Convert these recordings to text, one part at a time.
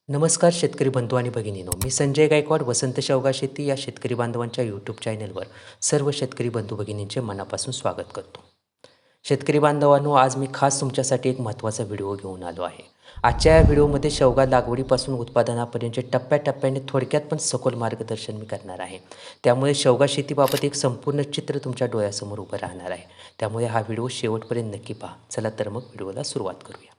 नमस्कार शेतकरी बंधू आणि भगिनीनो, मी संजय गायकवाड वसंत शेवगा शेती या शेतकरी बांधवांच्या यूट्यूब चॅनलवर सर्व शेतकरी बंधू भगिनींचे मनापासून स्वागत करतो. शेतकरी बांधवांनो, आज मी खास तुमच्यासाठी एक महत्त्वाचा व्हिडिओ घेऊन आलो आहे. आजच्या या व्हिडिओमध्ये शेवगा लागवडीपासून उत्पादनापर्यंतचे टप्प्याटप्प्याने थोडक्यात पण सखोल मार्गदर्शन मी करणार आहे. त्यामुळे शेवगा शेतीबाबत एक संपूर्ण चित्र तुमच्या डोळ्यासमोर उभं राहणार आहे. त्यामुळे हा व्हिडिओ शेवटपर्यंत नक्की पहा. चला तर मग व्हिडिओला सुरुवात करूया.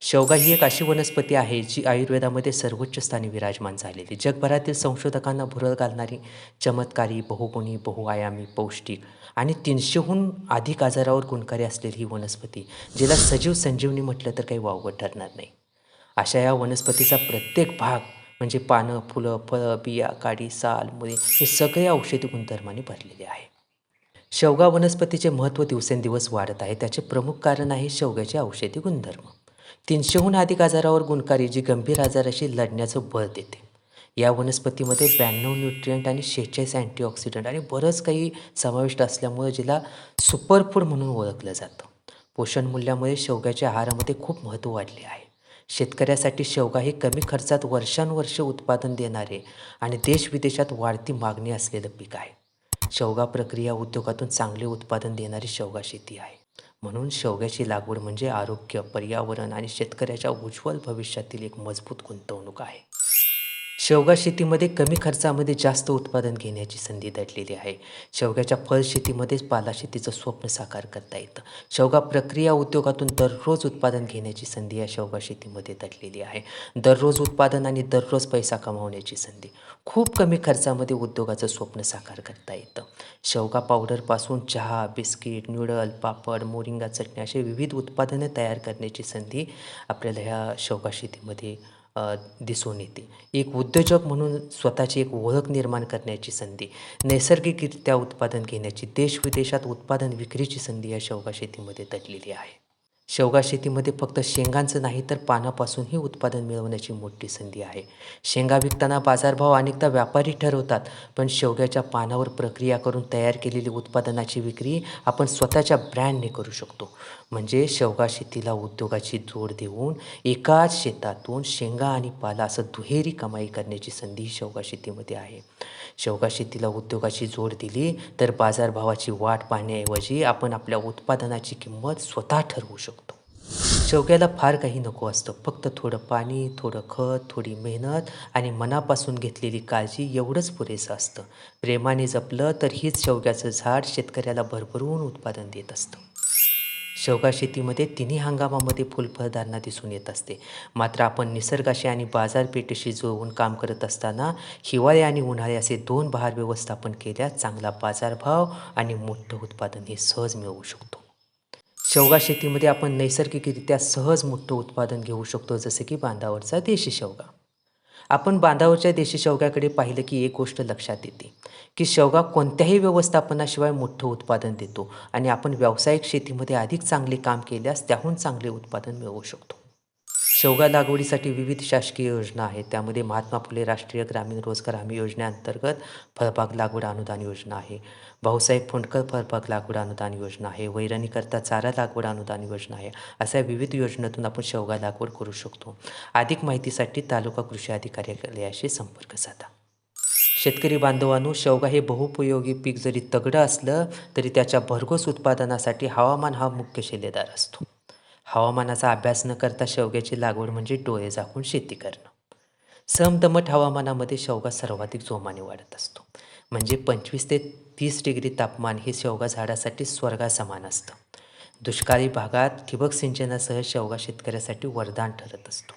शेवगा ही एक अशी वनस्पती आहे जी आयुर्वेदामध्ये सर्वोच्च स्थानी विराजमान झालेली, जगभरातील संशोधकांना भुरळ घालणारी, चमत्कारी, बहुगुणी, बहुआयामी, पौष्टिक आणि 300हून अधिक आजारावर गुणकारी असलेली ही वनस्पती, जिला सजीव संजीवनी म्हटलं तर काही वावगं ठरणार नाही. अशा या वनस्पतीचा प्रत्येक भाग म्हणजे पानं, फुलं, फळं, बिया, काडी, साल, मुळे हे सगळे औषधी गुणधर्माने भरलेले आहे. शेवगा वनस्पतीचे महत्त्व दिवसेंदिवस वाढत आहे. त्याचे प्रमुख कारण आहे शेवग्याचे औषधी गुणधर्म. 300हून अधिक आजारावर गुणकारी, जी गंभीर आजाराशी लढण्याचं बळ देते. या वनस्पतीमध्ये 92 न्यूट्रिएंट आणि 46 अँटीऑक्सिडंट आणि बरंच काही समाविष्ट असल्यामुळे जिला सुपरफूड म्हणून ओळखलं जातं. पोषण मूल्यामुळे शेवग्याच्या आहारामध्ये खूप महत्त्व वाढले आहे. शेतकऱ्यासाठी शेवगा हे कमी खर्चात वर्षानुवर्ष उत्पादन देणारे आणि देशविदेशात वाढती मागणी असलेलं पीक आहे. शेवगा प्रक्रिया उद्योगातून चांगले उत्पादन देणारी शेवगा शेती आहे. म्हणून शेवग्याची लागवड म्हणजे आरोग्य, पर्यावरण आणि शेतकऱ्याच्या उज्ज्वल भविष्यातील एक मजबूत गुंतवणूक आहे. शेवगा शेतीमध्ये कमी खर्चामध्ये जास्त उत्पादन घेण्याची संधी दडलेली आहे. शेवग्याच्या फळ शेतीमध्येच पाला शेतीचं स्वप्न साकार करता येतं. शेवगा प्रक्रिया उद्योगातून दररोज उत्पादन घेण्याची संधी या शेवगा शेतीमध्ये दडलेली आहे. दररोज उत्पादन आणि दररोज पैसा कमावण्याची संधी. खूप कमी खर्चामध्ये उद्योगाचं स्वप्न साकार करता येतं. शेवगा पावडरपासून चहा, बिस्किट, नूडल, पापड, मोरिंगा चटणी असे विविध उत्पादने तयार करण्याची संधी आपल्याला ह्या शेवगा शेतीमध्ये दिसून येते. एक उद्योजक म्हणून स्वतःची एक ओळख निर्माण करण्याची संधी, नैसर्गिकरित्या उत्पादन घेण्याची, देशविदेशात उत्पादन विक्रीची संधी या शेवगा शेतीमध्ये दडलेली आहे. शेवगा शेतीमध्ये फक्त शेंगांचं नाही तर पानापासूनही उत्पादन मिळवण्याची मोठी संधी आहे. शेंगा विकताना बाजारभाव अनेकदा व्यापारी ठरवतात, पण शेवग्याच्या पानावर प्रक्रिया करून तयार केलेली उत्पादनाची विक्री आपण स्वतःच्या ब्रँडने करू शकतो. म्हणजे शेवगा शेतीला उद्योगाची जोड देऊन एकाच शेतातून शेंगा आणि पाला असं दुहेरी कमाई करण्याची संधी शेवगा शेतीमध्ये आहे. शेवगा शेतीला उद्योगाची जोड दिली तर बाजारभावाची वाट पाहण्याऐवजी आपण आपल्या उत्पादनाची किंमत स्वतः ठरवू शकतो. शेवग्याला फार काही नको असतं. फक्त थोडं पाणी, थोडं खत, थोडी मेहनत आणि मनापासून घेतलेली काळजी एवढंच पुरेसं असतं. प्रेमाने जपलं तर हीच शेवग्याचं झाड शेतकऱ्याला भरभरून उत्पादन देत असतं. शेवगा शेतीमध्ये तिन्ही हंगामामध्ये फुलफळधारणा दिसून येत असते. मात्र आपण निसर्गाशी आणि बाजारपेठेशी जुळवून काम करत असताना हिवाळे आणि उन्हाळे असे 2 बहार व्यवस्थापन केल्यास चांगला बाजारभाव आणि मोठं उत्पादन हे सहज मिळवू शकतो. शेवगा शेतीमध्ये आपण नैसर्गिकरित्या सहज मोठं उत्पादन घेऊ शकतो, जसे की बांधावरचा देशी शेवगा. आपण बांधावरच्या देशी शेवग्याकडे पाहिलं की एक गोष्ट लक्षात येते, की शेवगा कोणत्याही व्यवस्थापनाशिवाय मोठं उत्पादन देतो आणि आपण व्यावसायिक शेतीमध्ये अधिक चांगले काम केल्यास त्याहून चांगले उत्पादन मिळवू शकतो. शेवगा लागवडीसाठी विविध शासकीय योजना आहेत. त्यामध्ये महात्मा फुले राष्ट्रीय ग्रामीण रोजगार हमी योजनेअंतर्गत फळबाग लागवड अनुदान योजना आहे. भाऊसाहेब फुंडकर फळबाग लागवड अनुदान योजना आहे. वैरणीकरता चारा लागवड अनुदान योजना आहे. अशा विविध योजनेतून आपण शेवगा लागवड करू शकतो. अधिक माहितीसाठी तालुका कृषी अधिकारी कार्यालयाशी संपर्क साधा. शेतकरी बांधवांनो, शेवगा हे बहुपयोगी पीक जरी तगडं असलं तरी त्याच्या भरघोस उत्पादनासाठी हवामान हा मुख्य शिलेदार असतो. हवामानाचा अभ्यास न करता शेवग्याची लागवड म्हणजे डोळे झाकून शेती करणं. समदमट हवामानामध्ये शेवगा सर्वाधिक जोमाने वाढत असतो. म्हणजे 25 ते 30 डिग्री तापमान हे शेवगा झाडासाठी स्वर्गासमान असतं. दुष्काळी भागात ठिबक सिंचनासह शेवगा शेतकऱ्यासाठी वरदान ठरत असतो.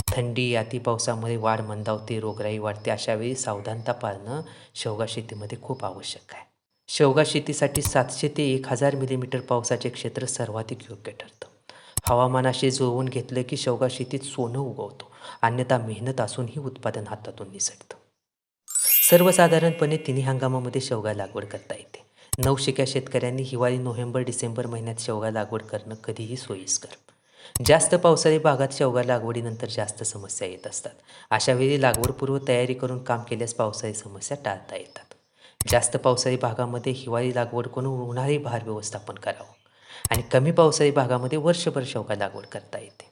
थंडी, अतिपावसामुळे वाढ मंदावते, रोगराई वाढते, अशावेळी सावधानता पाळणं शेवगा शेतीमध्ये खूप आवश्यक आहे. शेवगा शेतीसाठी 700 ते 1000 मिलीमीटर पावसाचे क्षेत्र सर्वाधिक योग्य ठरतं. हवामानाशी जुळवून घेतलं की शेवगा शेतीत सोनं उगवतो, अन्यथा मेहनत असूनही उत्पादन हातातून निसटतं. सर्वसाधारणपणे तिन्ही हंगामामध्ये शेवगा लागवड करता येते. नवशिक्या शेतकऱ्यांनी हिवाळी नोव्हेंबर-डिसेंबर महिन्यात शेवगा लागवड करणं कधीही सोयीस्कर. जास्त पावसाळी भागात शेवगा लागवडीनंतर जास्त समस्या येत असतात. अशावेळी लागवडपूर्व तयारी करून काम केल्यास पावसाळी समस्या टाळता येतात. जास्त पावसाळी भागामध्ये हिवाळी लागवड करून उन्हाळी बहार व्यवस्थापन करावं आणि कमी पावसाळी भागामध्ये वर्षभर शेवगा लागवड करता येते.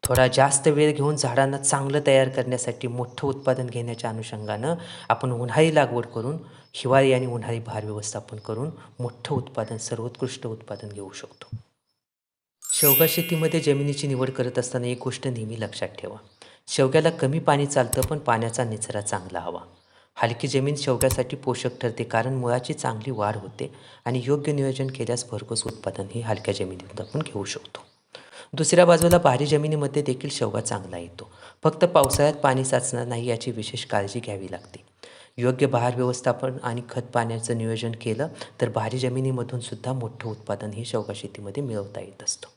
थोडा जास्त वेळ घेऊन झाडांना चांगलं तयार करण्यासाठी मोठं उत्पादन घेण्याच्या अनुषंगानं आपण उन्हाळी लागवड करून हिवाळी आणि उन्हाळी बहार व्यवस्थापन करून मोठं उत्पादन, सर्वोत्कृष्ट उत्पादन घेऊ शकतो. शेवगा शेतीमध्ये जमिनीची निवड करत असताना एक गोष्ट नेहमी लक्षात ठेवा. शेवग्याला कमी पाणी चालतं, पण पाण्याचा निचरा चांगला हवा. हलकी जमीन शेवग्यासाठी पोषक ठरते, कारण मुळाची चांगली वाढ होते आणि योग्य नियोजन केल्यास भरघोस उत्पादन ही हलक्या जमिनीतून आपण घेऊ शकतो. दुसऱ्या बाजूला भारी जमिनीमध्ये देखील शेवगा चांगला येतो. फक्त पावसाळ्यात पाणी साचणार नाही याची विशेष काळजी घ्यावी लागते. योग्य बहार व्यवस्थापन आणि खत पाण्याचं नियोजन केलं तर भारी जमिनीमधून सुद्धा मोठं उत्पादन ही शेवगा शेतीमध्ये मिळवता येत असतं.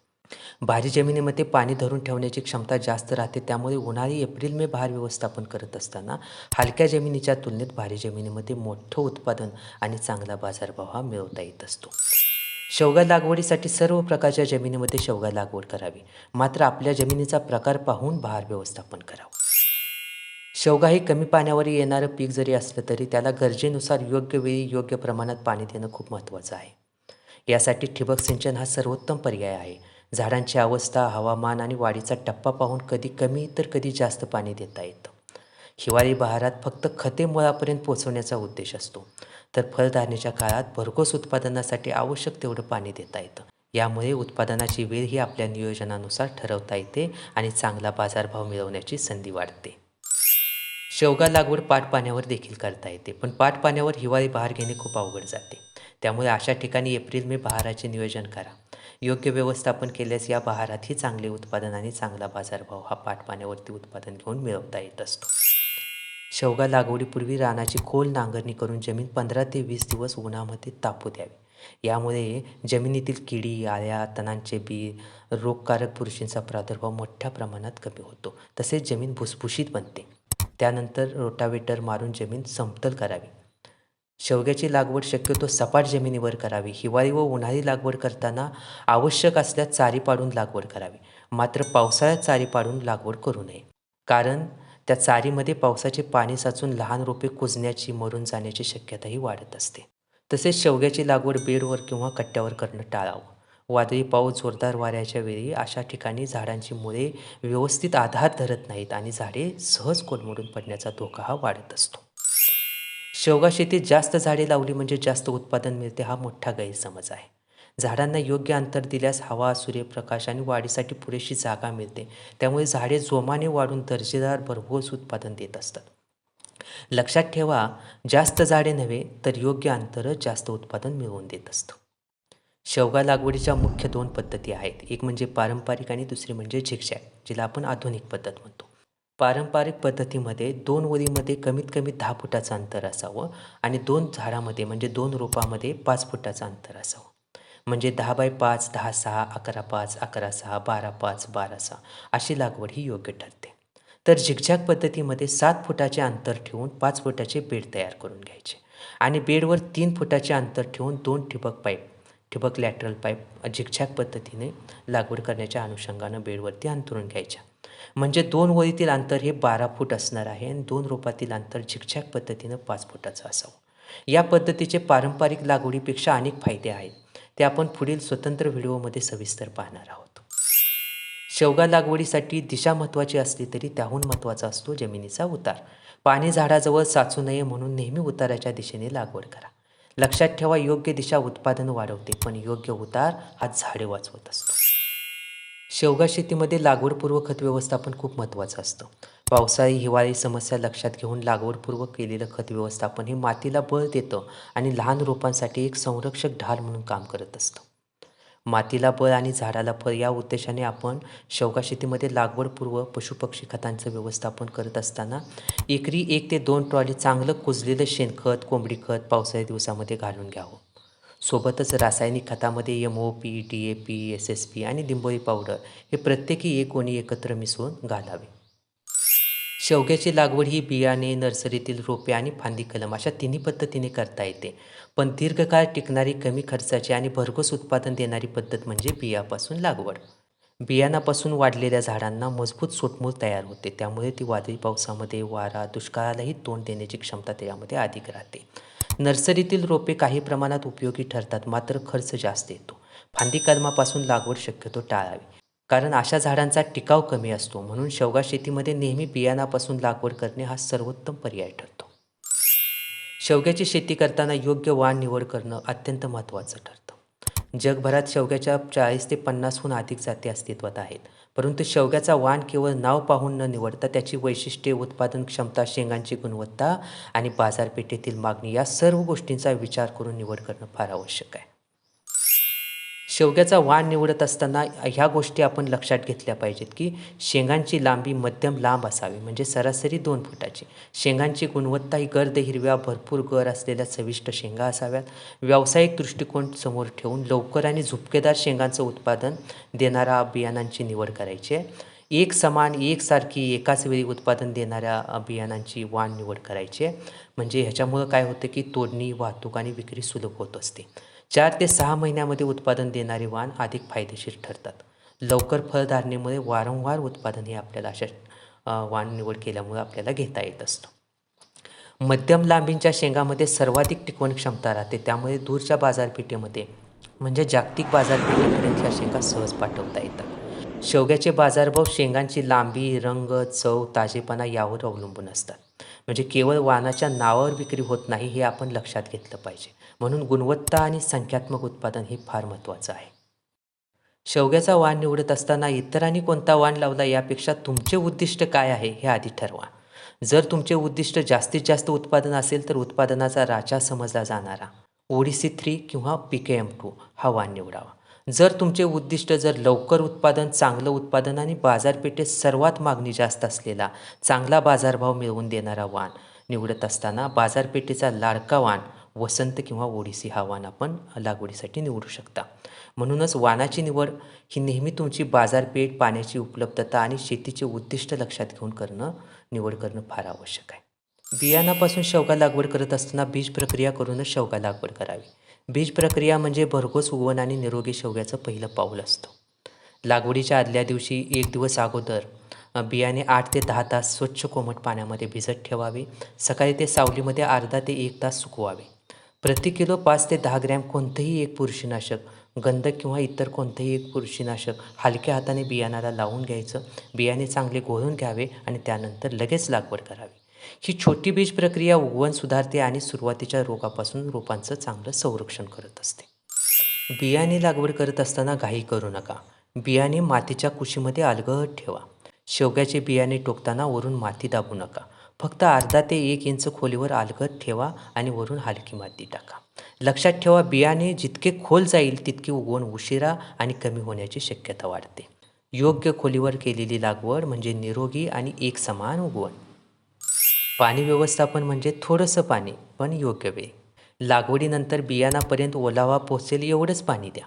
भारी जमिनीमध्ये पाणी धरून ठेवण्याची क्षमता जास्त राहते, त्यामुळे उन्हाळी एप्रिल मे बहार व्यवस्थापन करत असताना हलक्या जमिनीच्या तुलनेत भारी जमिनीमध्ये मोठं उत्पादन आणि चांगला बाजारभाव हा मिळवता येत असतो. शेवगा लागवडीसाठी सर्व प्रकारच्या जमिनीमध्ये शेवगा लागवड करावी, मात्र आपल्या जमिनीचा प्रकार पाहून बहार व्यवस्थापन करावं. शेवगा हे कमी पाण्यावर येणारं पीक जरी असलं तरी त्याला गरजेनुसार योग्य वेळी योग्य प्रमाणात पाणी देणं खूप महत्त्वाचं आहे. यासाठी ठिबक सिंचन हा सर्वोत्तम पर्याय आहे. झाडांची अवस्था, हवामान आणि वाढीचा टप्पा पाहून कधी कमी तर कधी जास्त पाणी देता येतं. हिवाळी बहारात फक्त खते मुळापर्यंत पोहोचवण्याचा उद्देश असतो, तर फळधारणेच्या काळात भरघोस उत्पादनासाठी आवश्यक तेवढं पाणी देता येतं. यामुळे उत्पादनाची वेळ ही आपल्या नियोजनानुसार ठरवता येते आणि चांगला बाजारभाव मिळवण्याची संधी वाढते. शेवगा लागवड पाण्यावर देखील करता येते, पण पाण्यावर हिवाळी बहार घेणे खूप अवघड जाते. त्यामुळे अशा ठिकाणी एप्रिल मे बहाराचे नियोजन करा. योग्य व्यवस्थापन केल्यास या बहारातही चांगले उत्पादन आणि चांगला बाजारभाव हा पाण्यावरती उत्पादन घेऊन मिळवता येत असतो. शेवगा लागवडीपूर्वी रानाची खोल नांगरणी करून जमीन 15 ते 20 दिवस उन्हामध्ये तापू द्यावी. यामुळे जमिनीतील किडी, आळ्या, तणांचे बी, रोगकारक बुरशींचा प्रादुर्भाव मोठ्या प्रमाणात कमी होतो. तसेच जमीन भुसभुशीत बनते. त्यानंतर रोटावेटर मारून जमीन समतल करावी. शेवग्याची लागवड शक्यतो सपाट जमिनीवर करावी. हिवाळी व उन्हाळी लागवड करताना आवश्यक असल्यास चारी पाडून लागवड करावी. मात्र पावसाळ्यात चारी पाडून लागवड करू नये, कारण त्या चारीमध्ये पावसाचे पाणी साचून लहान रोपे कुजण्याची, मरून जाण्याची शक्यताही वाढत असते. तसेच शेवग्याची लागवड बेडवर किंवा कट्ट्यावर करणं टाळावं. वादळी पाऊस, जोरदार वाऱ्याच्या वेळी अशा ठिकाणी झाडांची मुळे व्यवस्थित आधार धरत नाहीत आणि झाडे सहज कोलमडून पडण्याचा धोका हा वाढत असतो. शेवगा शेतीत जास्त झाडे लावली म्हणजे जास्त उत्पादन मिळते हा मोठा गैरसमज आहे. झाडांना योग्य अंतर दिल्यास हवा, सूर्यप्रकाश आणि वाढीसाठी पुरेशी जागा मिळते. त्यामुळे झाडे जोमाने वाढून दर्जेदार भरघोस उत्पादन देत असतात. लक्षात ठेवा, जास्त झाडे नव्हे तर योग्य अंतरच जास्त उत्पादन मिळवून देत असतं. शेवगा लागवडीच्या मुख्य 2 पद्धती आहेत. एक म्हणजे पारंपरिक आणि दुसरी म्हणजे झिगझॅग, जिला आपण आधुनिक पद्धत म्हणतो. पारंपरिक पद्धतीमध्ये 2 ओळीमध्ये कमीत कमी 10 फुटाचं अंतर असावं आणि 2 झाडामध्ये म्हणजे 2 रोपामध्ये 5 फुटाचं अंतर असावं. म्हणजे 10x5, 10-6, 11-5, 11-6, 12-5, 12-6 अशी लागवड ही योग्य ठरते. तर झिगझॅग पद्धतीमध्ये 7 फुटाचे अंतर ठेवून 5 फुटाचे बेड तयार करून घ्यायचे आणि बेडवर 3 फुटाचे अंतर ठेवून 2 ठिबक लॅटरल पाईप झिगझॅग पद्धतीने लागवड करण्याच्या अनुषंगानं बेडवरती अंतरून घ्यायच्या. म्हणजे 2 ओळीतील अंतर हे 12 फूट असणार आहे आणि 2 रोपातील अंतर झिगझॅग पद्धतीनं 5 फुटाचं असावं. या पद्धतीचे पारंपरिक लागवडीपेक्षा अनेक फायदे आहेत. ते आपण पुढील स्वतंत्र व्हिडिओमध्ये सविस्तर पाहणार आहोत. शेवगा लागवडीसाठी दिशा महत्त्वाची असली तरी त्याहून महत्त्वाचा असतो जमिनीचा उतार. पाणी झाडाजवळ साचू नये म्हणून नेहमी उताराच्या दिशेने लागवड करा. लक्षात ठेवा, योग्य दिशा उत्पादन वाढवते, पण योग्य उतार हा झाडे वाचवत असतो. शेवगा शेतीमध्ये लागवडपूर्व खत व्यवस्थापन खूप महत्त्वाचं असतं. पावसाळी, हिवाळी समस्या लक्षात घेऊन लागवडपूर्व केलेलं खत व्यवस्थापन हे मातीला बळ देतं आणि लहान रोपांसाठी एक संरक्षक ढाल म्हणून काम करत असतं. मातीला बळ आणि झाडाला फळ या उद्देशाने आपण शेवगा शेतीमध्ये लागवडपूर्व पशुपक्षी खतांचं व्यवस्थापन करत असताना एकरी 1 ते 2 ट्रॉली चांगलं कुजलेलं शेणखत, कोंबडी खत पावसाळी दिवसामध्ये घालून घ्यावं. सोबतच रासायनिक खतामध्ये MOP, DAP, SSP आणि लिंबोळी पावडर हे प्रत्येकी 1 गोणी एकत्र मिसळून घालावे. शेवग्याची लागवड ही बियाणे, नर्सरीतील रोपे आणि फांदी कलम अशा तिन्ही पद्धतीने करता येते. पण दीर्घकाळ टिकणारी, कमी खर्चाची आणि भरघोस उत्पादन देणारी पद्धत म्हणजे बियापासून लागवड. बियाणापासून वाढलेल्या झाडांना मजबूत सोटमूळ तयार होते. त्यामुळे ती वादळी पावसामध्ये, वारा, दुष्काळालाही तोंड देण्याची क्षमता त्यामध्ये अधिक राहते. नर्सरीतील रोपे काही प्रमाणात उपयोगी ठरतात, मात्र खर्च जास्त येतो. फांदी कलमापासून लागवड शक्यतो टाळावी, कारण अशा झाडांचा टिकाव कमी असतो. म्हणून शेवगा शेतीमध्ये नेहमी बियाणापासून लागवड करणे हा सर्वोत्तम पर्याय ठरतो. शेवग्याची शेती करताना योग्य वाण निवड करणं अत्यंत महत्त्वाचं ठरतं. जगभरात शेवग्याच्या 40 ते 50हून अधिक जाती अस्तित्वात आहेत. परंतु शेवग्याचा वाण केवळ नाव पाहून न निवडता त्याची वैशिष्ट्ये, उत्पादन क्षमता, शेंगांची गुणवत्ता आणि बाजारपेठेतील मागणी या सर्व गोष्टींचा विचार करून निवड करणं फार आवश्यक आहे. शेवग्याचा वाण निवडत असताना ह्या गोष्टी आपण लक्षात घेतल्या पाहिजेत, की शेंगांची लांबी मध्यम लांब असावी, म्हणजे सरासरी 2 फुटाची. शेंगांची गुणवत्ता ही गर्द हिरव्या, भरपूर गर असलेल्या चविष्ट शेंगा असाव्यात. व्यावसायिक दृष्टिकोन समोर ठेवून लवकर आणि झुपकेदार शेंगांचं उत्पादन देणाऱ्या बियाणांची निवड करायची आहे. एक समान, एकसारखी, एकाच वेळी उत्पादन देणाऱ्या बियाणांची वाण निवड करायची आहे. म्हणजे ह्याच्यामुळं काय होतं, की तोडणी, वाहतूक आणि विक्री सुलभ होत असते. 4 ते 6 महिन्यामध्ये उत्पादन देणारे वाण अधिक फायदेशीर ठरतात. लवकर फळधारणेमुळे वारंवार उत्पादन हे आपल्याला अशा वाण निवड केल्यामुळे आपल्याला घेता येत असतं. मध्यम लांबींच्या शेंगामध्ये सर्वाधिक टिकवण क्षमता राहते. त्यामुळे दूरच्या बाजारपेठेमध्ये म्हणजे जागतिक बाजारपेठेपर्यंत ह्या शेंगा सहज पाठवता येतात. शेवग्याचे बाजारभाव शेंगांची लांबी, रंग, चव, ताजेपणा यावर अवलंबून असतात. म्हणजे केवळ वाणाच्या नावावर विक्री होत नाही हे आपण लक्षात घेतलं पाहिजे. म्हणून गुणवत्ता आणि संख्यात्मक उत्पादन हे फार महत्त्वाचं आहे. शेवग्याचा वाण निवडत असताना इतरांनी कोणता वाण लावला यापेक्षा तुमचे उद्दिष्ट काय आहे हे आधी ठरवा. जर तुमचे उद्दिष्ट जास्तीत जास्त उत्पादन असेल तर उत्पादनाचा राजा समजला जाणारा ODC3 किंवा PKM2 हा वाण निवडावा. जर तुमचे उद्दिष्ट लवकर उत्पादन, चांगलं उत्पादन आणि बाजारपेठेत सर्वात मागणी जास्त असलेला चांगला बाजारभाव मिळवून देणारा वाण निवडत असताना बाजारपेठेचा लाडका वाण वसंत किंवा ODC हा वाण आपण लागवडीसाठी निवडू शकता. म्हणूनच वाणाची निवड ही नेहमी तुमची बाजारपेठ, पाण्याची उपलब्धता आणि शेतीचे उद्दिष्ट लक्षात घेऊन निवड करणं फार आवश्यक आहे. बियाणापासून शेवगा लागवड करत असताना बीज प्रक्रिया करूनच शेवगा लागवड करावी. बीज प्रक्रिया म्हणजे भरघोस उगवण आणि निरोगी शेवग्याचं पहिलं पाऊल असतं. लागवडीच्या आदल्या दिवशी 1 दिवस अगोदर बियाणे 8 ते 10 तास स्वच्छ कोमट पाण्यामध्ये भिजत ठेवावे. सकाळी ते सावलीमध्ये अर्धा ते 1 तास सुकवावे. प्रति किलो 5 ते 10 ग्रॅम कोणतंही एक बुरशीनाशक, गंधक किंवा इतर कोणतंही एक बुरशीनाशक हलक्या हाताने बियाणाला लावून घ्यायचं. बियाणे चांगले घोळून घ्यावे आणि त्यानंतर लगेच लागवड करावी. ही छोटी बीज प्रक्रिया उगवण सुधारते आणि सुरुवातीच्या रोगापासून रोपांचं चांगलं संरक्षण करत असते. बियाणे लागवड करत असताना घाई करू नका. बियाणे मातीच्या कुशीमध्ये अलगद ठेवा. शेवग्याचे बियाणे टोकताना वरून माती दाबू नका. फक्त अर्धा ते 1 इंच खोलीवर अलगद ठेवा आणि वरून हलकी माती टाका. लक्षात ठेवा, बियाणे जितके खोल जाईल तितके उगवण उशिरा आणि कमी होण्याची शक्यता वाढते. योग्य खोलीवर केलेली लागवड म्हणजे निरोगी आणि एकसमान उगवण. पाणी व्यवस्थापन म्हणजे थोडंसं पाणी पण योग्य वेळी. लागवडीनंतर बियाणापर्यंत ओलावा पोचेल एवढंच पाणी द्या.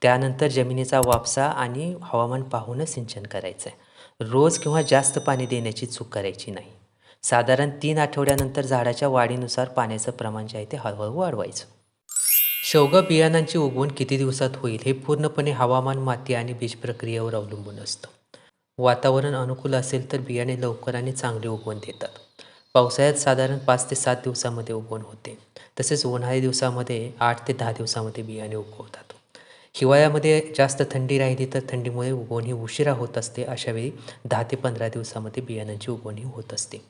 त्यानंतर जमिनीचा वापसा आणि हवामान पाहूनच सिंचन करायचं आहे. रोज किंवा जास्त पाणी देण्याची चूक करायची नाही. साधारण 3 आठवड्यानंतर झाडाच्या वाढीनुसार पाण्याचं प्रमाण जे आहे ते हळूहळू वाढवायचं. शेवगा बियाणांची उगवण किती दिवसात होईल हे पूर्णपणे हवामान, माती आणि बीज प्रक्रियेवर अवलंबून असतं. वातावरण अनुकूल असेल तर बियाणे लवकर आणि चांगले उगवण देतात. पावसाळ्यात साधारण 5 ते 7 दिवसामध्ये उगवण होते. तसेच उन्हाळी दिवसामध्ये 8 ते 10 दिवसामध्ये बियाणे उगवतात. हिवाळ्यामध्ये जास्त थंडी राहिली तर थंडीमुळे उगवण ही उशिरा होत असते. अशावेळी 10 ते 15 दिवसामध्ये बियाणांची उगवण ही होत असते.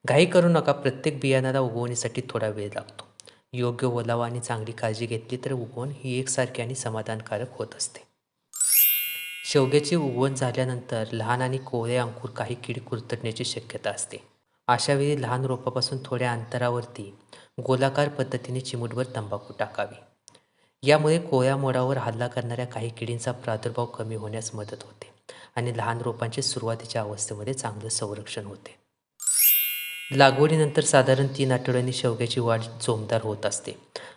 घाई करू नका. प्रत्येक बियाणाला उगवणीसाठी थोडा वेळ लागतो. योग्य ओलावा आणि चांगली काळजी घेतली तर उगवण ही एकसारखी आणि समाधानकारक होत असते. शेवग्याची उगवण झाल्यानंतर लहान आणि कोवळे अंकुर काही कीड कुरतडण्याची शक्यता असते. अशावेळी लहान रोपापासून थोड्या अंतरावरती गोलाकार पद्धतीने चिमूटभर तंबाखू टाकावी. यामुळे कोवळ्या मोडावर हल्ला करणाऱ्या काही किडींचा प्रादुर्भाव कमी होण्यास मदत होते आणि लहान रोपांचे सुरुवातीच्या अवस्थेमध्ये चांगलं संरक्षण होते. लागवडीनंतर साधारण 3 आठवड्यांनी शेवग्याची वाढ जोमदार होत असते.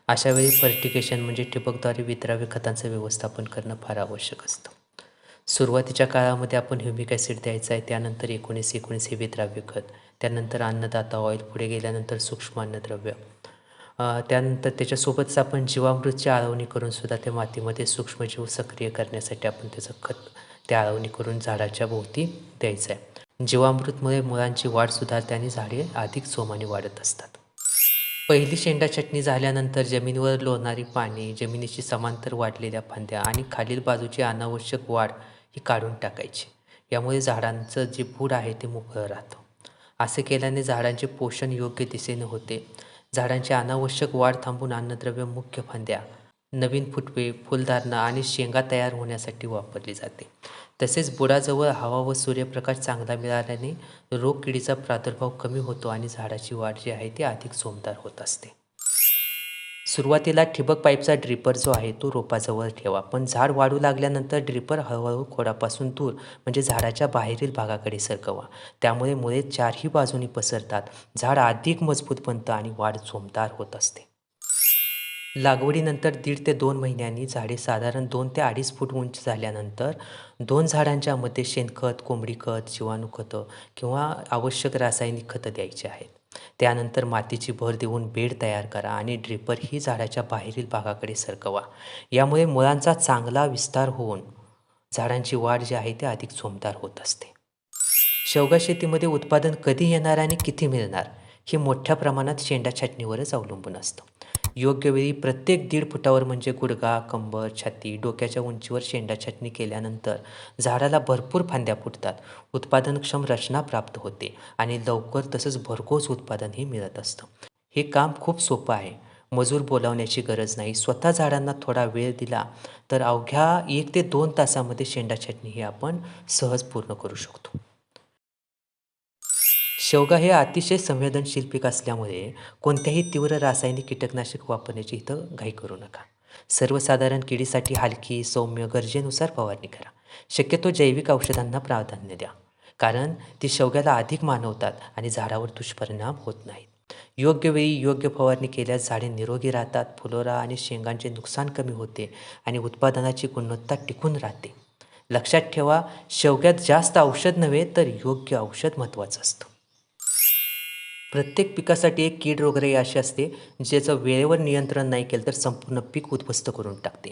अशावेळी फर्टिगेशन म्हणजे ठिबकद्वारे वितराव्य खतांचं व्यवस्थापन करणं फार आवश्यक असतं. सुरुवातीच्या काळामध्ये आपण ह्युमिक ॲसिड द्यायचा आहे. त्यानंतर 19-19 हे वितराव्य खत. त्यानंतर अन्नदाता ऑइल. पुढे गेल्यानंतर सूक्ष्म अन्नद्रव्य. त्यानंतर त्याच्यासोबतच आपण जीवामृतची आळवणी करूनसुद्धा त्या मातीमध्ये सूक्ष्मजीव सक्रिय करण्यासाठी आपण त्याचं खत त्या आळवणी करून झाडाच्या भोवती द्यायचं आहे. जीवामृतमुळे मुळांची वाढ सुधारते आणि झाडे अधिक जोमाने वाढत असतात. पहिली शेंडा छाटणी झाल्यानंतर जमिनीवर लोळणारी पाने, जमिनीशी समांतर वाढलेल्या फांद्या आणि खालील बाजूची अनावश्यक वाढ ही काढून टाकायची. यामुळे झाडांचं जे बूड आहे ते मोकळं राहतं. असे केल्याने झाडांचे पोषण योग्य दिशेने होते. झाडांची अनावश्यक वाढ थांबून अन्नद्रव्य मुख्य फांद्या, नवीन फुटवे, फुलधारणा आणि शेंगा तयार होण्यासाठी वापरली जाते. तसेच बुडाजवळ हवा व सूर्यप्रकाश चांगला मिळाल्याने रोगकिडीचा प्रादुर्भाव कमी होतो आणि झाडाची वाढ जी आहे ती अधिक जोमदार होत असते. सुरुवातीला ठिबक पाईपचा ड्रिपर जो आहे तो रोपाजवळ ठेवा, पण झाड वाढू लागल्यानंतर ड्रिपर हळूहळू खोडापासून दूर म्हणजे झाडाच्या बाहेरील भागाकडे सरकवा. त्यामुळे मुळे चारही बाजूनी पसरतात, झाड अधिक मजबूत बनतं आणि वाढ जोमदार होत असते. लागवडीनंतर 1.5 ते 2 महिन्यांनी झाडे साधारण 2 ते 2.5 फूट उंच झाल्यानंतर 2 झाडांच्या मध्ये शेणखत, कोंबडी खत, जीवाणूखतं किंवा आवश्यक रासायनिक खतं द्यायची आहेत. त्यानंतर मातीची भर देऊन बेड तयार करा आणि ड्रिपर ही झाडाच्या बाहेरील भागाकडे सरकवा. यामुळे मुळांचा चांगला विस्तार होऊन झाडांची वाढ जी आहे ती अधिक जोमदार होत असते. शेवगा शेतीमध्ये उत्पादन कधी येणार आणि किती मिळणार हे मोठ्या प्रमाणात शेंडा छाटणीवरच अवलंबून असतं. योग्य वेळी प्रत्येक 1.5 फुटावर म्हणजे गुडघा, कंबर, छाती, डोक्याच्या उंचीवर शेंडा छाटणी केल्यानंतर झाडाला भरपूर फांद्या फुटतात, उत्पादनक्षम रचना प्राप्त होते आणि लवकर तसंच भरघोस उत्पादनही मिळत असतं. हे काम खूप सोपं आहे. मजूर बोलावण्याची गरज नाही. स्वतः झाडांना थोडा वेळ दिला तर अवघ्या 1 ते 2 तासामध्ये शेंडा छाटणी ही आपण सहज पूर्ण करू शकतो. शेवगा हे अतिशय संवेदनशील पीक असल्यामुळे कोणत्याही तीव्र रासायनिक कीटकनाशक वापरण्याची इथं घाई करू नका. सर्वसाधारण किडीसाठी हलकी, सौम्य, गरजेनुसार फवारणी करा. शक्यतो जैविक औषधांना प्राधान्य द्या, कारण ती शेवग्याला अधिक मानवतात आणि झाडावर दुष्परिणाम होत नाहीत. योग्य वेळी योग्य फवारणी केल्यास झाडे निरोगी राहतात, फुलोरा आणि शेंगांचे नुकसान कमी होते आणि उत्पादनाची गुणवत्ता टिकून राहते. लक्षात ठेवा, शेवग्यात जास्त औषध नव्हे तर योग्य औषध महत्त्वाचं असतं. प्रत्येक पिकासाठी एक कीड रोगराई अशी असते, ज्याचं वेळेवर नियंत्रण नाही केलं तर संपूर्ण पीक उद्ध्वस्त करून टाकते.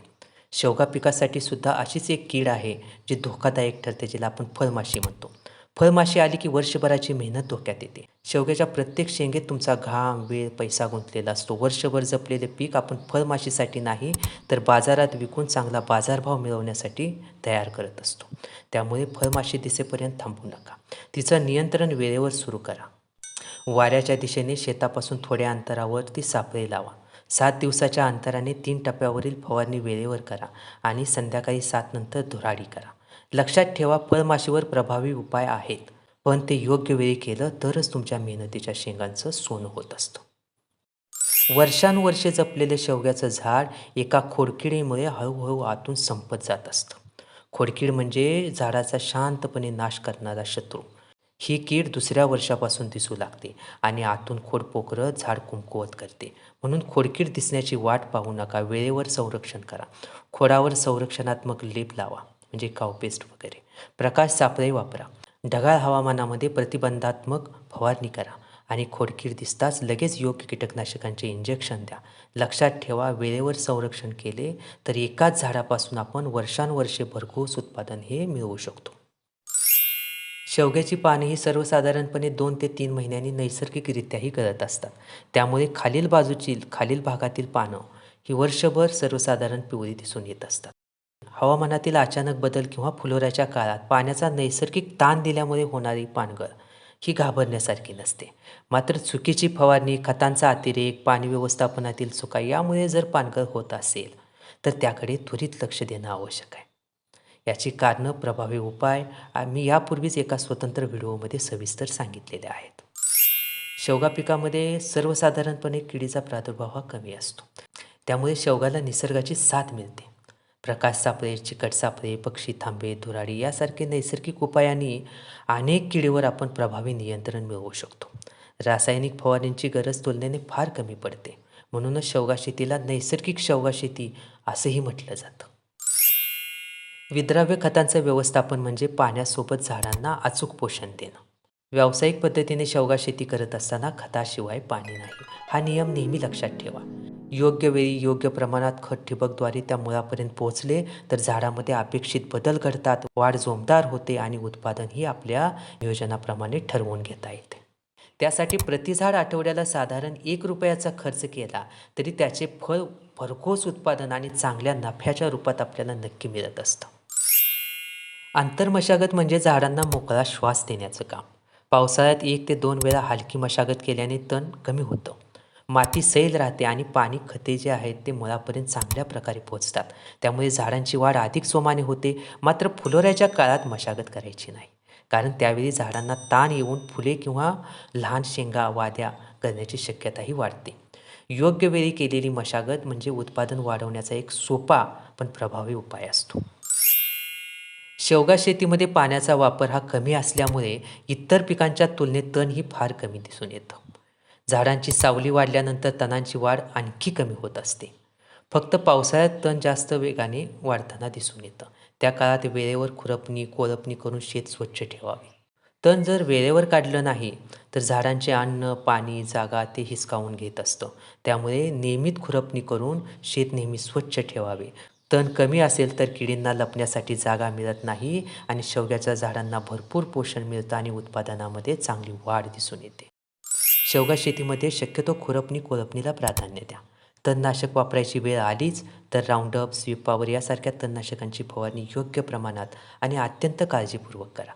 शेवगा पिकासाठी सुद्धा अशीच एक कीड आहे, जी धोकादायक ठरते, जिला आपण फळमाशी म्हणतो. फळमाशी आली की वर्षभराची मेहनत धोक्यात येते. शेवग्याच्या प्रत्येक शेंगेत तुमचा घाम, वेळ, पैसा गुंतलेला असतो. वर्षभर जपलेले पीक आपण फळमाशीसाठी नाही तर बाजारात विकून चांगला बाजारभाव मिळवण्यासाठी तयार करत असतो. त्यामुळे फळमाशी दिसेपर्यंत थांबू नका. तिचं नियंत्रण वेळेवर सुरू करा. वाऱ्याच्या दिशेने शेतापासून थोड्या अंतरावर ती सापळे लावा. 7 दिवसाच्या अंतराने 3 टप्प्यावरील फवारणी वेळेवर करा आणि संध्याकाळी 7 नंतर धुराडी करा. लक्षात ठेवा, फळमाशीवर प्रभावी उपाय आहेत, पण ते योग्य वेळी केलं तरच तुमच्या मेहनतीच्या शेंगांचं सोनं होत असतं. वर्षानुवर्षे जपलेले शेवग्याचं झाड एका खोडकिडीमुळे हळूहळू आतून संपत जात असतं. खोडकीड म्हणजे झाडाचा शांतपणे नाश करणारा शत्रू. ही कीड दुसऱ्या वर्षापासून दिसू लागते आणि आतून खोड पोखरत झाड कमकुवत करते. म्हणून खोडकीड दिसण्याची वाट पाहू नका. वेळेवर संरक्षण करा. खोडावर संरक्षणात्मक लेप लावा, म्हणजे कावपेस्ट वगैरे. प्रकाश सापळे वापरा. ढगाळ हवामानामध्ये प्रतिबंधात्मक फवारणी करा आणि खोडकीड दिसताच लगेच योग्य कीटकनाशकांचे इंजेक्शन द्या. लक्षात ठेवा, वेळेवर संरक्षण केले तर एकाच झाडापासून आपण वर्षानुवर्षे भरघोस उत्पादन हे मिळवू शकतो. शेवग्याची पाने ही सर्वसाधारणपणे 2 ते 3 महिन्यांनी नैसर्गिकरित्याही गळत असतात. त्यामुळे खालील भागातील पानं ही वर्षभर सर्वसाधारण पिवळी दिसून येत असतात. हवामानातील अचानक बदल किंवा फुलोऱ्याच्या काळात पाण्याचा नैसर्गिक ताण दिल्यामुळे होणारी पानगळ ही घाबरण्यासारखी नसते. मात्र चुकीची फवारणी, खतांचा अतिरेक, पाणी व्यवस्थापनातील चुका यामुळे जर पानगळ होत असेल तर त्याकडे त्वरित लक्ष देणं आवश्यक आहे. याची कारणं, प्रभावी उपाय मी यापूर्वीच एका स्वतंत्र व्हिडिओमध्ये सविस्तर सांगितलेले आहेत. शेवगा पिकामध्ये सर्वसाधारणपणे किडीचा प्रादुर्भाव हा कमी असतो. त्यामुळे शेवगाला निसर्गाची साथ मिळते. प्रकाश सापळे, चिकट सापळे, पक्षी थांबे, धुराडी यासारखे नैसर्गिक उपायांनी अनेक किडीवर आपण प्रभावी नियंत्रण मिळवू शकतो. रासायनिक फवारणींची गरज तुलनेने फार कमी पडते. म्हणूनच शेवगा शेतीला नैसर्गिक शेवगा शेती असंही म्हटलं जातं. विद्राव्य खतांचं व्यवस्थापन म्हणजे पाण्यासोबत झाडांना अचूक पोषण देणं. व्यावसायिक पद्धतीने शेवगा शेती करत असताना खताशिवाय पाणी नाही, हा नियम नेहमी लक्षात ठेवा. योग्य वेळी योग्य प्रमाणात खत ठिबकद्वारे त्या मुळापर्यंत पोहोचले तर झाडामध्ये अपेक्षित बदल घडतात, वाढ जोमदार होते आणि उत्पादनही आपल्या नियोजनाप्रमाणे ठरवून घेता येते. त्यासाठी प्रति झाड आठवड्याला साधारण ₹1 खर्च केला तरी त्याचे फळ भरघोस उत्पादन आणि चांगल्या नफ्याच्या रूपात आपल्याला नक्की मिळत असतं. आंतरमशागत म्हणजे झाडांना मोकळा श्वास देण्याचं काम. पावसाळ्यात 1 ते 2 वेळा हलकी मशागत केल्याने तण कमी होतं. माती सैल राहते आणि पाणी, खते जे आहेत ते मुळापर्यंत चांगल्या प्रकारे पोहोचतात. त्यामुळे झाडांची वाढ अधिक जोमाने होते. मात्र फुलोऱ्याच्या काळात मशागत करायची नाही. कारण त्यावेळी झाडांना ताण येऊन फुले किंवा लहान शेंगा वाद्या करण्याची शक्यताही वाढते. योग्य वेळी केलेली मशागत म्हणजे उत्पादन वाढवण्याचा एक सोपा पण प्रभावी उपाय असतो. शेवगा शेतीमध्ये पाण्याचा वापर हा कमी असल्यामुळे इतर पिकांच्या तुलनेत तणही फार कमी दिसून येतं. झाडांची सावली वाढल्यानंतर तणांची वाढ आणखी कमी होत असते. फक्त पावसाळ्यात तण जास्त वेगाने वाढताना दिसून येतं. त्या काळात वेळेवर खुरपणी, कोळपणी करून शेत स्वच्छ ठेवावे. तण जर वेळेवर काढलं नाही, तर झाडांचे अन्न, पाणी, जागा ते हिसकावून घेत असतं. त्यामुळे नियमित खुरपणी करून शेत नेहमी स्वच्छ ठेवावे. तण कमी असेल तर किडींना लपण्यासाठी जागा मिळत नाही आणि शेवग्याच्या झाडांना भरपूर पोषण मिळतं आणि उत्पादनामध्ये चांगली वाढ दिसून येते. शेवगा शेतीमध्ये शक्यतो खुरपणी कोळपणीला प्राधान्य द्या. तणनाशक वापरायची वेळ आलीच तर राऊंडअप, स्वीप यासारख्या तणनाशकांची फवारणी योग्य प्रमाणात आणि अत्यंत काळजीपूर्वक करा.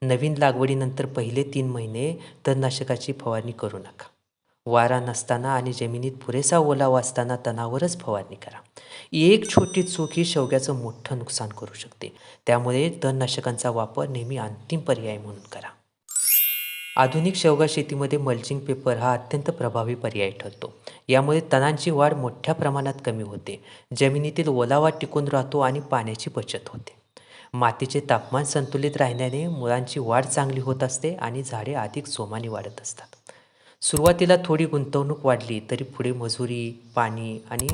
नवीन लागवडीनंतर पहिले 3 महिने तणनाशकाची फवारणी करू नका. वारा नसताना आणि जमिनीत पुरेसा ओलावा असताना तणावरच फवारणी करा. एक छोटी चूक ही शेवग्याचं मोठं नुकसान करू शकते. त्यामुळे तणनाशकांचा वापर नेहमी अंतिम पर्याय म्हणून करा. आधुनिक शेवगा शेतीमध्ये मल्चिंग पेपर हा अत्यंत प्रभावी पर्याय ठरतो. यामुळे तणांची वाढ मोठ्या प्रमाणात कमी होते. जमिनीतील ओलावा टिकून राहतो आणि पाण्याची बचत होते. मातीचे तापमान संतुलित राहिल्याने मुळांची वाढ चांगली होत असते आणि झाडे अधिक जोमाने वाढत असतात. सुरुवातीला थोडी गुंतवणूक वाढली तरी पुढे मजुरी, पाणी आणि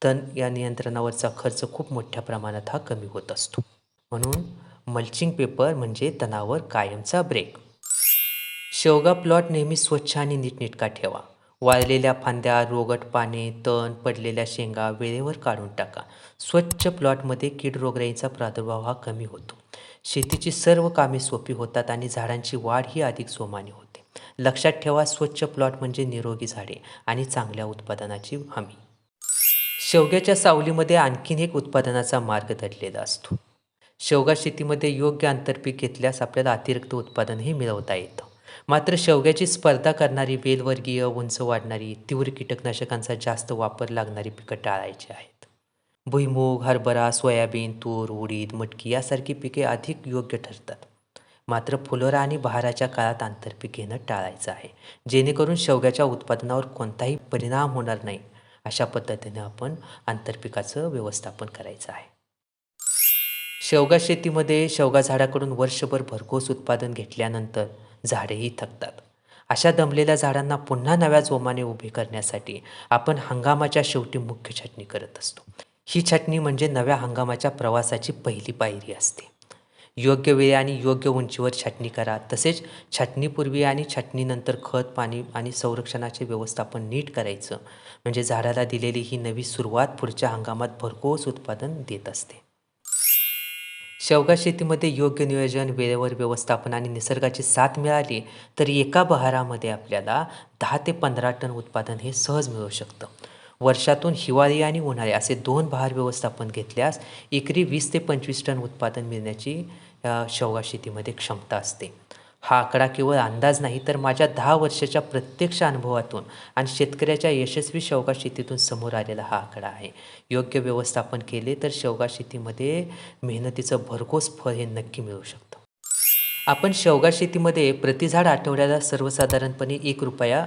तण या नियंत्रणावरचा खर्च खूप मोठ्या प्रमाणात हा कमी होत असतो. म्हणून मल्चिंग पेपर म्हणजे तणावर कायमचा ब्रेक. शेवगा प्लॉट नेहमी स्वच्छ आणि नीटनेटका ठेवा. वाळलेल्या फांद्या, रोगट पाने, तण, पडलेल्या शेंगा वेळेवर काढून टाका. स्वच्छ प्लॉटमध्ये कीड रोगराईचा प्रादुर्भाव हा कमी होतो. शेतीची सर्व कामे सोपी होतात आणि झाडांची वाढ ही अधिक जोमाने होते. लक्षात ठेवा, स्वच्छ प्लॉट म्हणजे निरोगी झाडे आणि चांगल्या उत्पादनाची हमी. शेवग्याच्या सावलीमध्ये आणखीन एक उत्पादनाचा मार्ग दडलेला असतो. शेवगा शेतीमध्ये योग्य आंतरपीक घेतल्यास आपल्याला अतिरिक्त उत्पादनही मिळवता येतं. मात्र शेवग्याची स्पर्धा करणारी, वेलवर्गीय, उंच वाढणारी, तीव्र कीटकनाशकांचा जास्त वापर लागणारी पिकं टाळायची आहेत. भुईमूग, हरभरा, सोयाबीन, तूर, उडीद, मटकी यासारखी पिके अधिक योग्य ठरतात. मात्र फुलोरा आणि बहाराच्या काळात आंतरपीक घेणं टाळायचं आहे, जेणेकरून शेवग्याच्या उत्पादनावर कोणताही परिणाम होणार नाही. अशा पद्धतीने आपण आंतरपिकाचं व्यवस्थापन करायचं आहे. शेवगा शेतीमध्ये शेवगा झाडाकडून वर्षभर भरघोस उत्पादन घेतल्यानंतर झाडेही थकतात. अशा दमलेल्या झाडांना पुन्हा नव्या जोमाने उभे करण्यासाठी आपण हंगामाच्या शेवटी मुख्य छाटणी करत असतो. ही छाटणी म्हणजे नव्या हंगामाच्या प्रवासाची पहिली पायरी असते. योग्य वेळी आणि योग्य उंचीवर छाटणी करा. तसेच छाटणीपूर्वी आणि छाटणीनंतर खत, पाणी आणि संरक्षणाचे व्यवस्थापन नीट करायचं. म्हणजे झाडाला दिलेली ही नवी सुरुवात पुढच्या हंगामात भरघोस उत्पादन देत असते. शेवगा शेतीमध्ये योग्य नियोजन, वेळेवर व्यवस्थापन आणि निसर्गाची साथ मिळाली तर एका बहारामध्ये आपल्याला 10 ते 15 टन उत्पादन हे सहज मिळू शकतं. वर्षातून हिवाळी आणि उन्हाळी असे 2 बहार व्यवस्थापन घेतल्यास एकरी 20 ते 25 टन उत्पादन मिळण्याची शेवगा शेतीमध्ये क्षमता असते. हा आकडा केवळ अंदाज नाही, तर माझ्या 10 वर्षाच्या प्रत्यक्ष अनुभवातून आणि शेतकऱ्याच्या यशस्वी शेवगा शेतीतून समोर आलेला हा आकडा आहे. योग्य व्यवस्थापन केले तर शेवगा शेतीमध्ये मेहनतीचं भरघोस फळ हे नक्की मिळू शकतं. आपण शेवगा शेतीमध्ये प्रति झाड आठवड्याला सर्वसाधारणपणे ₹1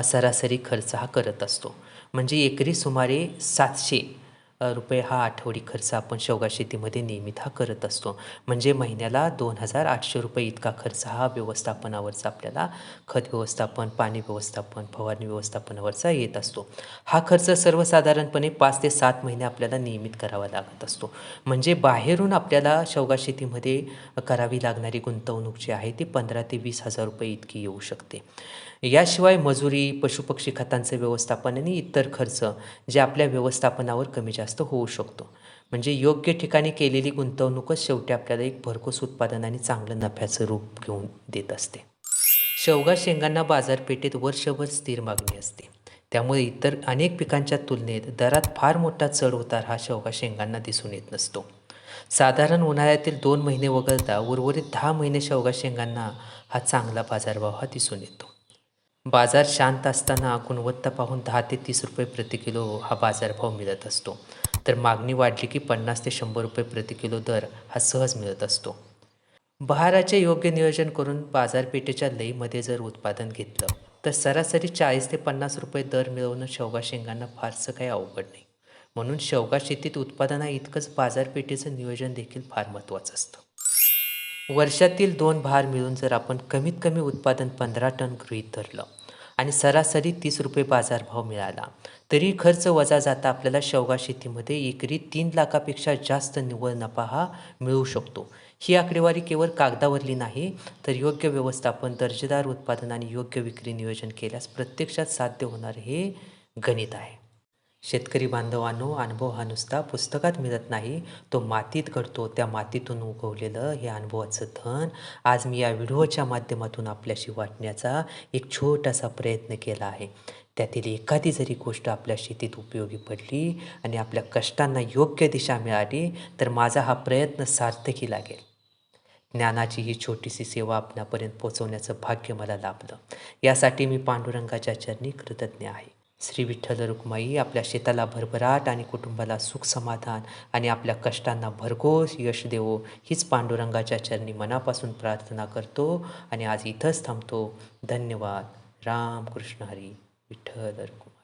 सरासरी खर्च हा करत असतो. म्हणजे एकरी सुमारे ₹700 हा आठवडी खर्च आपण शेवगा शेतीमध्ये नियमित हा करत असतो. म्हणजे महिन्याला ₹2,800 इतका खर्च हा व्यवस्थापनावरचा आपल्याला खत व्यवस्थापन, पाणी व्यवस्थापन, फवारणी व्यवस्थापनावरचा येत असतो. हा खर्च सर्वसाधारणपणे 5 ते 7 महिने आपल्याला नियमित करावा लागत असतो. म्हणजे बाहेरून आपल्याला शेवगा शेतीमध्ये करावी लागणारी गुंतवणूक जी आहे ती 15 ते 20 हजार रुपये इतकी येऊ शकते. याशिवाय मजुरी, पशुपक्षी खतांचं व्यवस्थापन आणि इतर खर्च जे आपल्या व्यवस्थापनावर कमी जास्त होऊ शकतो. म्हणजे योग्य ठिकाणी केलेली गुंतवणूकच शेवटी आपल्याला एक भरघोस उत्पादन आणि चांगलं नफ्याचं रूप घेऊन देत असते. शेवगा शेंगांना बाजारपेठेत वर्षभर स्थिर मागणी असते. त्यामुळे इतर अनेक पिकांच्या तुलनेत दरात फार मोठा चढ उतार हा शेवगा शेंगांना दिसून येत नसतो. साधारण उन्हाळ्यातील 2 महिने वगळता उर्वरित 10 महिने शेवगा शेंगांना हा चांगला बाजारभाव हा दिसून येतो. बाजार शांत असताना गुणवत्ता पाहून 10 ते 30 रुपये प्रति किलो हा बाजारभाव मिळत असतो. तर मागणी वाढली की 50 ते 100 रुपये प्रति किलो दर हा सहज मिळत असतो. बहाराचे योग्य नियोजन करून बाजारपेठेच्या लईमध्ये जर उत्पादन घेतलं तर सरासरी 40 ते 50 रुपये दर मिळवणं शेवगा शेंगांना फारसं काही अवघड नाही. म्हणून शेवगा शेतीत उत्पादना इतकंच बाजारपेठेचं नियोजन देखील फार महत्त्वाचं असतं. वर्षातील 2 बहार मिळून जर आपण कमीत कमी उत्पादन 15 टन गृहीत धरलं आणि सरासरी 30 रुपये बाजारभाव मिळाला तरी खर्च वजा जाता आपल्याला शेवगा शेतीमध्ये एकरी 3 लाखापेक्षा जास्त निव्वळ नफा हा मिळू शकतो. ही आकडेवारी केवळ कागदावरली नाही तर योग्य व्यवस्थापन, दर्जेदार उत्पादन आणि योग्य विक्री नियोजन केल्यास प्रत्यक्षात साध्य होणार हे गणित आहे. शेतकरी बांधवांनो, अनुभव हा नुसता पुस्तकात मिळत नाही, तो मातीत घडतो. त्या मातीतून उगवलेलं हे अनुभवाचं धन आज मी या व्हिडिओच्या माध्यमातून आपल्याशी वाटण्याचा एक छोटासा प्रयत्न केला आहे. त्यातील एखादी जरी गोष्ट आपल्या शेतीत उपयोगी पडली आणि आपल्या कष्टांना योग्य दिशा मिळाली तर माझा हा प्रयत्न सार्थकी लागेल. ज्ञानाची ही छोटीशी सेवा आपणापर्यंत पोहोचवण्याचं भाग्य मला लाभलं. यासाठी मी पांडुरंगाच्या चरणी कृतज्ञ आहे. श्री विठ्ठल रुक्माई आपल्या शेताला भरभराट आणि कुटुंबाला सुख समाधान आणि आपल्या कष्टांना भरघोस यश देवो हीच पांडुरंगाच्या चरणी मनापासून प्रार्थना करतो आणि आज इथंच थांबतो. धन्यवाद. राम कृष्ण हरी. विठ्ठल रुक्माई.